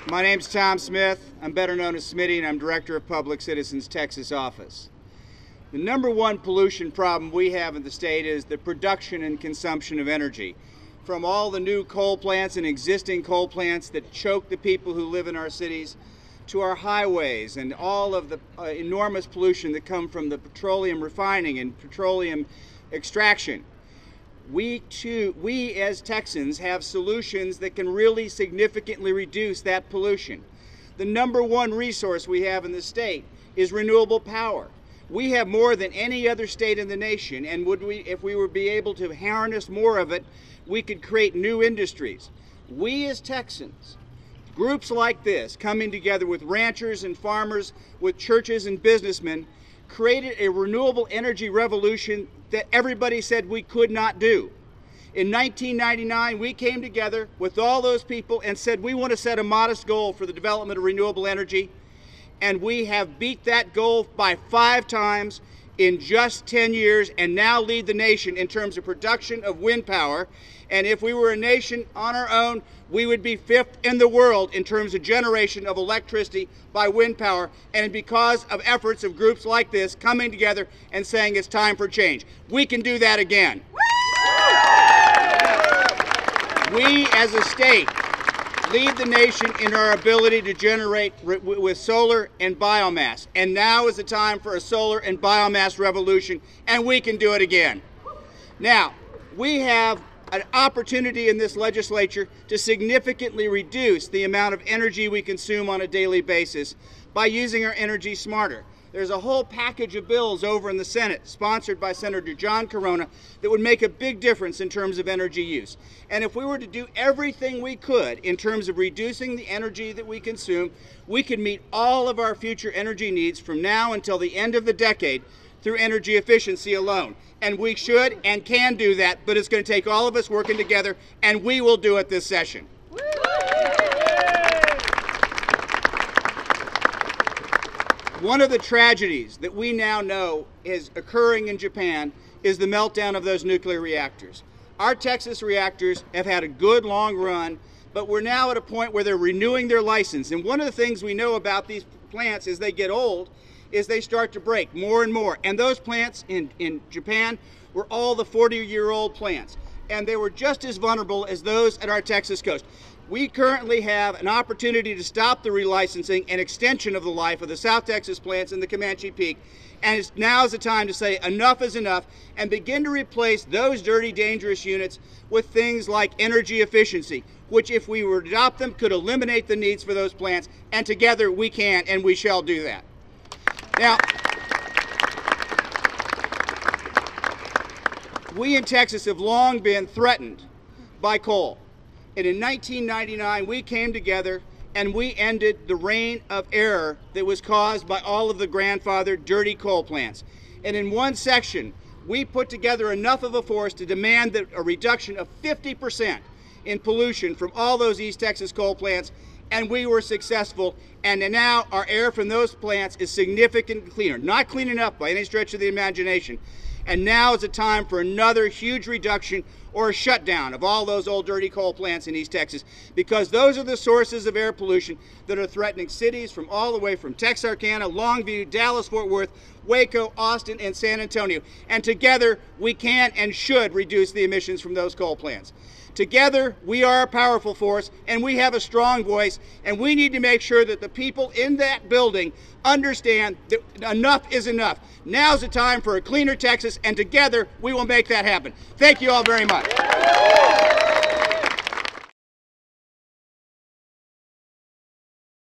My name's Tom Smith. I'm better known as Smitty, and I'm Director of Public Citizens Texas office. The number one pollution problem we have in the state is the production and consumption of energy. From all the new coal plants and existing coal plants that choke the people who live in our cities, to our highways and all of the enormous pollution that come from the petroleum refining and petroleum extraction. We as Texans have solutions that can really significantly reduce that pollution. The number one resource we have in the state is renewable power. We have more than any other state in the nation, and if we would be able to harness more of it, we could create new industries. We as Texans, groups like this, coming together with ranchers and farmers, with churches and businessmen, created a renewable energy revolution that everybody said we could not do. In 1999, we came together with all those people and said we want to set a modest goal for the development of renewable energy, and we have beat that goal by 5 times in just 10 years and now lead the nation in terms of production of wind power. And if we were a nation on our own, we would be 5th in the world in terms of generation of electricity by wind power, and because of efforts of groups like this coming together and saying it's time for change. We can do that again. We as a state lead the nation in our ability to generate with solar and biomass, and now is the time for a solar and biomass revolution, and we can do it again. Now, we have an opportunity in this legislature to significantly reduce the amount of energy we consume on a daily basis by using our energy smarter. There's a whole package of bills over in the Senate, sponsored by Senator John Corona, that would make a big difference in terms of energy use. And if we were to do everything we could in terms of reducing the energy that we consume, we could meet all of our future energy needs from now until the end of the decade through energy efficiency alone. And we should and can do that, but it's going to take all of us working together, and we will do it this session. One of the tragedies that we now know is occurring in Japan is the meltdown of those nuclear reactors. Our Texas reactors have had a good long run, but we're now at a point where they're renewing their license. And one of the things we know about these plants as they get old is they start to break more and more. And those plants in Japan were all the 40-year-old plants. And they were just as vulnerable as those at our Texas coast. We currently have an opportunity to stop the relicensing and extension of the life of the South Texas plants in the Comanche Peak. And now is the time to say enough is enough and begin to replace those dirty, dangerous units with things like energy efficiency, which if we were to adopt them could eliminate the needs for those plants. And together we can and we shall do that. Now, we in Texas have long been threatened by coal. And in 1999, we came together and we ended the reign of error that was caused by all of the grandfathered dirty coal plants. And in one section, we put together enough of a force to demand a reduction of 50% in pollution from all those East Texas coal plants, and we were successful. And now our air from those plants is significantly cleaner. Not clean enough by any stretch of the imagination. And now is the time for another huge reduction or a shutdown of all those old dirty coal plants in East Texas, because those are the sources of air pollution that are threatening cities from all the way from Texarkana, Longview, Dallas, Fort Worth, Waco, Austin, and San Antonio. And together we can and should reduce the emissions from those coal plants. Together, we are a powerful force, and we have a strong voice, and we need to make sure that the people in that building understand that enough is enough. Now's the time for a cleaner Texas, and together we will make that happen. Thank you all very much.